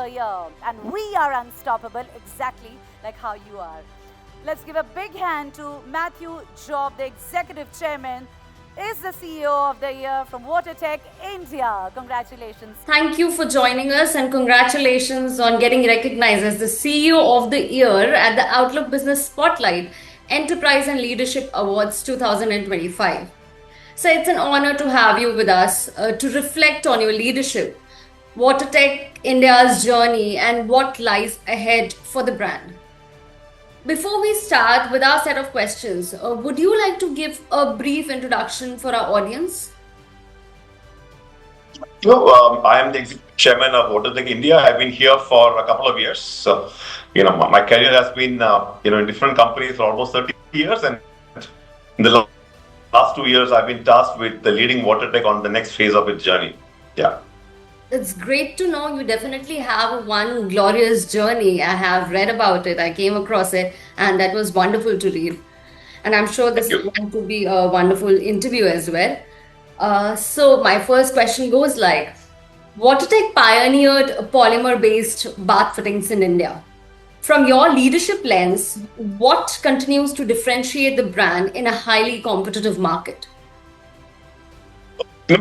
the year. And we are unstoppable, exactly like how you are. Let's give a big hand to Mathew Job, the Executive Chairman, is the CEO of the year from Watertec India. Congratulations. Thank you for joining us and congratulations on getting recognized as the CEO of the Year at the Outlook Business Spotlight Enterprise and Leadership Awards 2025. So it's an honor to have you with us to reflect on your leadership, Watertech India's journey, and what lies ahead for the brand. Before we start with our set of questions, would you like to give a brief introduction for our audience? I am the Executive Chairman of Watertec India. I've been here for a couple of years. So, my career has been, in different companies for almost 30 years. And in the last 2 years, I've been tasked with leading Watertec on the next phase of its journey. Yeah. It's great to know you definitely have one glorious journey. I have read about it, I came across it, and that was wonderful to read. And I'm sure this is going to be a wonderful interview as well. So my first question goes like, Watertec pioneered polymer-based bath fittings in India. From your leadership lens, what continues to differentiate the brand in a highly competitive market?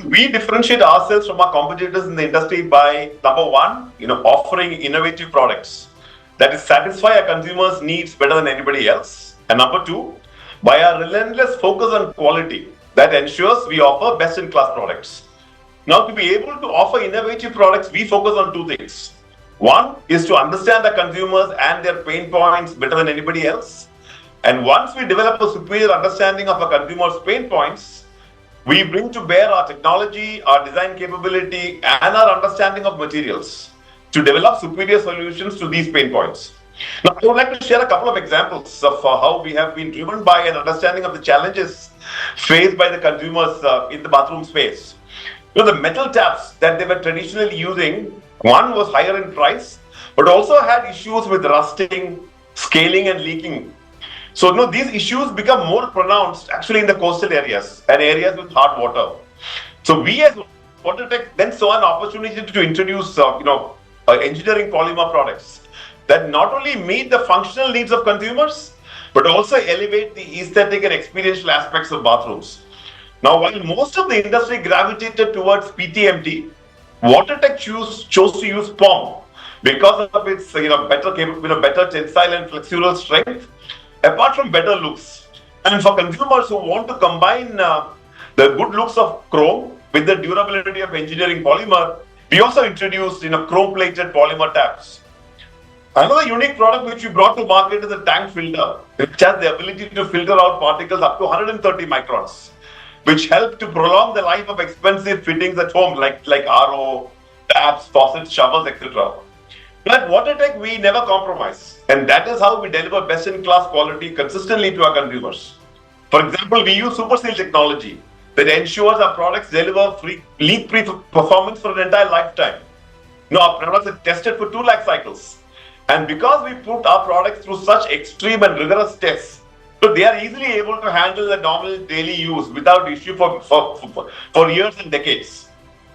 We differentiate ourselves from our competitors in the industry by, number one, offering innovative products that satisfy our consumers' needs better than anybody else. And number two, by our relentless focus on quality that ensures we offer best-in-class products. Now, to be able to offer innovative products, we focus on two things. One is to understand the consumers and their pain points better than anybody else. And once we develop a superior understanding of our consumers' pain points, we bring to bear our technology, our design capability, and our understanding of materials to develop superior solutions to these pain points. Now, I would like to share a couple of examples of how we have been driven by an understanding of the challenges faced by the consumers in the bathroom space. The metal taps that they were traditionally using, one was higher in price, but also had issues with rusting, scaling, and leaking. So, these issues become more pronounced actually in the coastal areas and areas with hard water. So, we as Watertec then saw an opportunity to introduce, engineering polymer products that not only meet the functional needs of consumers, but also elevate the aesthetic and experiential aspects of bathrooms. Now, while most of the industry gravitated towards PTMT, Watertec chose to use POM because of its better tensile and flexural strength, apart from better looks. And for consumers who want to combine the good looks of chrome with the durability of engineering polymer, we also introduced chrome-plated polymer taps. Another unique product which we brought to market is a tank filter, which has the ability to filter out particles up to 130 microns, which help to prolong the life of expensive fittings at home, like RO, taps, faucets, showers, etc. But at Watertec, we never compromise, and that is how we deliver best-in-class quality consistently to our consumers. For example, we use Super Seal technology that ensures our products deliver leak-free performance for an entire lifetime. Our products are tested for 2 lakh cycles. And because we put our products through such extreme and rigorous tests, so they are easily able to handle the normal daily use without issue for years and decades.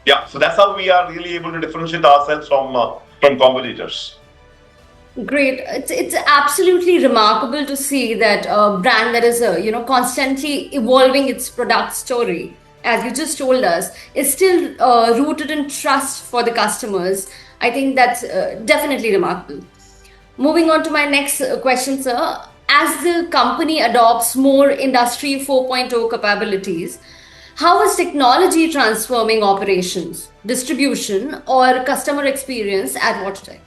Yeah, so that's how we are really able to differentiate ourselves from competitors. Great. It's absolutely remarkable to see that a brand that is constantly evolving its product story, as you just told us, is still rooted in trust for the customers. I think that's definitely remarkable. Moving on to my next question, sir. As the company adopts more Industry 4.0 capabilities, how is technology transforming operations, distribution, or customer experience at Watertec?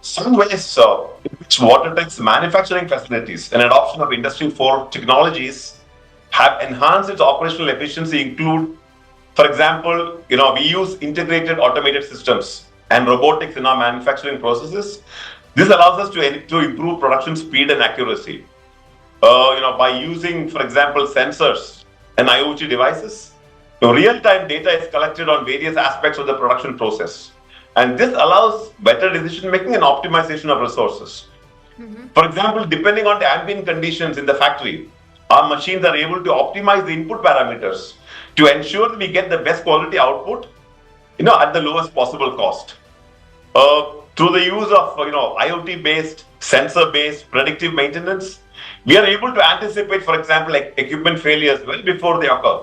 Some ways in which Watertec's manufacturing facilities and adoption of Industry 4 technologies have enhanced its operational efficiency include, for example, we use integrated automated systems and robotics in our manufacturing processes. This allows us to improve production speed and accuracy. By using, for example, sensors and IoT devices, real-time data is collected on various aspects of the production process. And this allows better decision-making and optimization of resources. For example, depending on the ambient conditions in the factory, our machines are able to optimize the input parameters to ensure that we get the best quality output, at the lowest possible cost. Through the use of IoT-based, sensor-based predictive maintenance, we are able to anticipate, for example, like equipment failures well before they occur.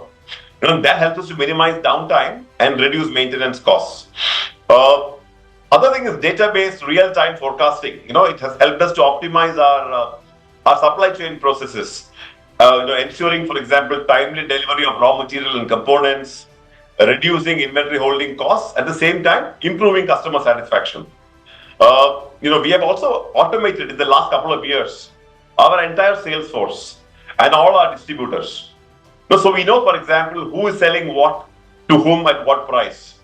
That helps us to minimize downtime and reduce maintenance costs. Other thing is data-based real-time forecasting. It has helped us to optimize our supply chain processes. Ensuring, for example, timely delivery of raw material and components, reducing inventory holding costs, at the same time improving customer satisfaction. We have also automated in the last couple of years our entire sales force and all our distributors. So we know, for example, who is selling what to whom at what price.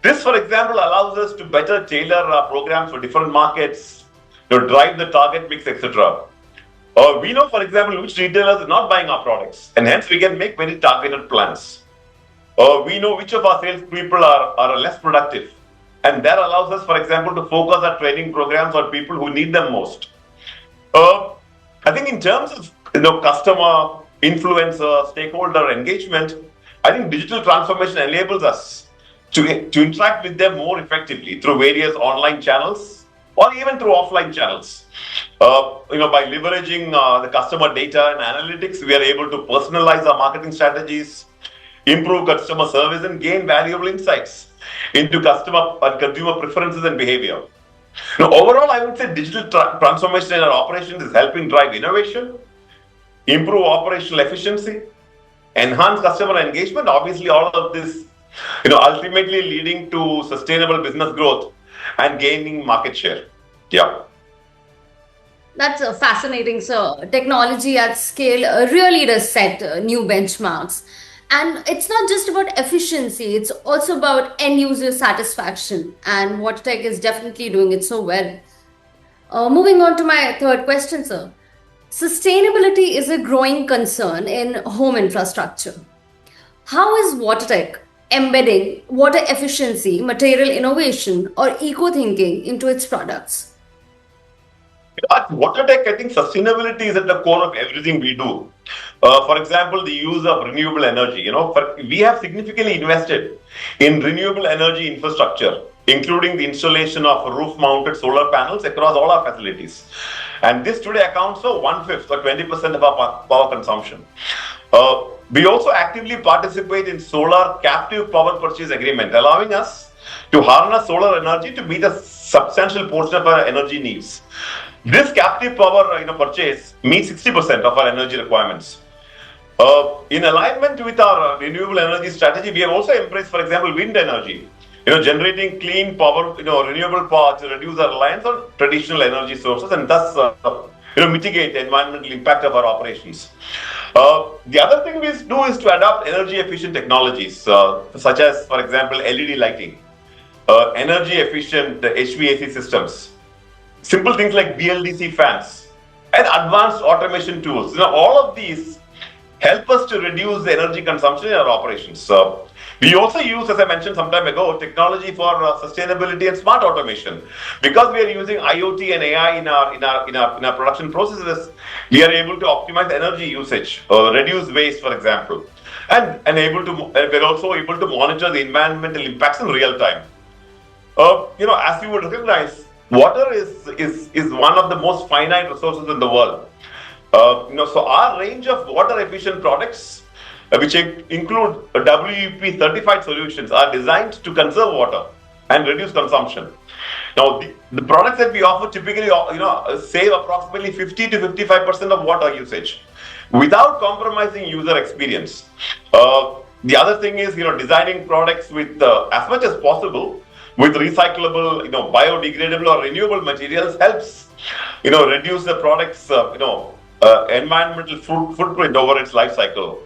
This, for example, allows us to better tailor our programs for different markets, drive the target mix, etc. We know, for example, which retailers are not buying our products, and hence we can make very targeted plans. We know which of our sales people are less productive, and that allows us, for example, to focus our training programs on people who need them most. I think in terms of customer, influencer, stakeholder engagement, I think digital transformation enables us to interact with them more effectively through various online channels or even through offline channels. By leveraging the customer data and analytics, we are able to personalize our marketing strategies, improve customer service, and gain valuable insights into customer and consumer preferences and behavior. Overall, I would say digital transformation in our operations is helping drive innovation, improve operational efficiency, enhance customer engagement. Obviously, all of this, ultimately leading to sustainable business growth and gaining market share. Yeah. That's fascinating, sir. Technology at scale really does set new benchmarks. And it's not just about efficiency, it's also about end user satisfaction. And Watertec is definitely doing it so well. Moving on to my third question, sir. Sustainability is a growing concern in home infrastructure. How is Watertec embedding water efficiency, material innovation, or eco thinking into its products? At Watertec, I think sustainability is at the core of everything we do. For example, the use of renewable energy. We have significantly invested in renewable energy infrastructure, including the installation of roof-mounted solar panels across all our facilities. And this today accounts for 1/5 or 20% of our power consumption. We also actively participate in solar captive power purchase agreement, allowing us to harness solar energy to meet a substantial portion of our energy needs. This captive power purchase meets 60% of our energy requirements. In alignment with our renewable energy strategy, we have also embraced, for example, wind energy. Generating clean power, renewable power to reduce our reliance on traditional energy sources and thus, mitigate the environmental impact of our operations. The other thing we do is to adopt energy efficient technologies, such as, for example, LED lighting, energy efficient HVAC systems, simple things like BLDC fans, and advanced automation tools. All of these help us to reduce the energy consumption in our operations. We also use, as I mentioned some time ago, technology for sustainability and smart automation. Because we are using IoT and AI in our production processes, we are able to optimize energy usage, reduce waste, for example, and we're also able to monitor the environmental impacts in real time. As you would recognize, water is one of the most finite resources in the world. So our range of water efficient products, which include WEP certified solutions, are designed to conserve water and reduce consumption. Now, the products that we offer typically, save approximately 50 to 55% of water usage without compromising user experience. The other thing is, designing products with as much as possible with recyclable, biodegradable or renewable materials helps, reduce the product's, environmental footprint over its life cycle.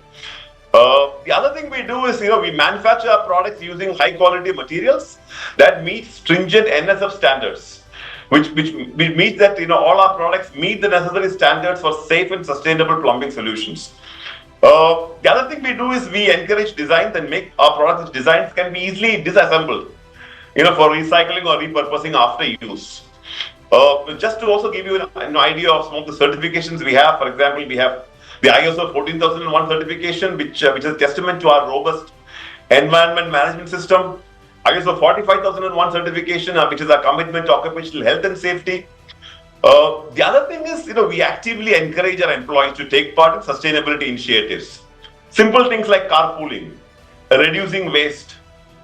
The other thing we do is, we manufacture our products using high quality materials that meet stringent NSF standards, which means that, all our products meet the necessary standards for safe and sustainable plumbing solutions. The other thing we do is we encourage designs and make our products designs can be easily disassembled, for recycling or repurposing after use. Just to also give you an idea of some of the certifications we have, for example, we have the ISO 14001 certification, which is a testament to our robust environment management system. ISO 45001 certification, which is a commitment to occupational health and safety. The other thing is, we actively encourage our employees to take part in sustainability initiatives. Simple things like carpooling, reducing waste,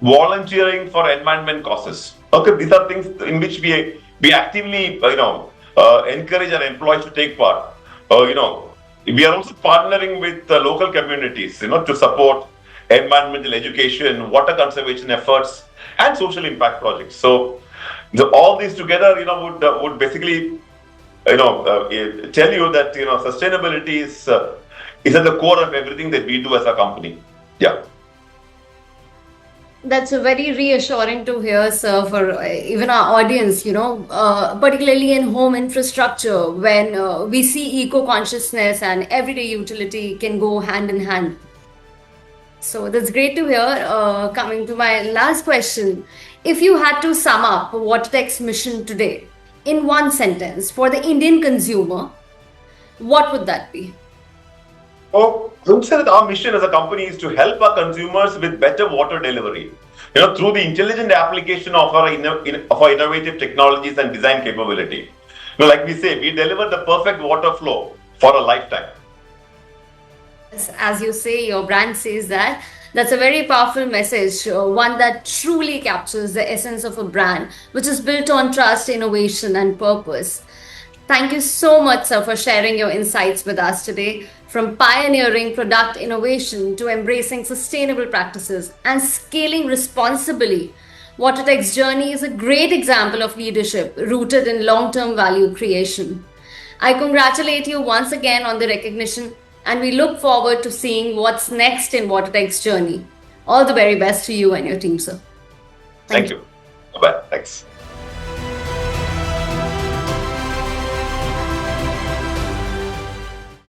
volunteering for environment causes. Okay, these are things in which we actively, encourage our employees to take part. We are also partnering with local communities, to support environmental education, water conservation efforts, and social impact projects. So, all these together, would basically, tell you that sustainability is at the core of everything that we do as a company. Yeah. That's very reassuring to hear, sir, for even our audience, particularly in home infrastructure, when we see eco-consciousness and everyday utility can go hand in hand. So that's great to hear. Coming to my last question, if you had to sum up Watertec's mission today in one sentence for the Indian consumer, what would that be? Oh, I would say that our mission as a company is to help our consumers with better water delivery, through the intelligent application of our innovative technologies and design capability. Like we say, we deliver the perfect water flow for a lifetime. As you say, your brand says that. That's a very powerful message, one that truly captures the essence of a brand, which is built on trust, innovation, and purpose. Thank you so much, sir, for sharing your insights with us today. From pioneering product innovation to embracing sustainable practices and scaling responsibly, Watertec's journey is a great example of leadership rooted in long-term value creation. I congratulate you once again on the recognition, and we look forward to seeing what's next in Watertec's journey. All the very best to you and your team, sir. Thank you. Bye-bye. Thanks.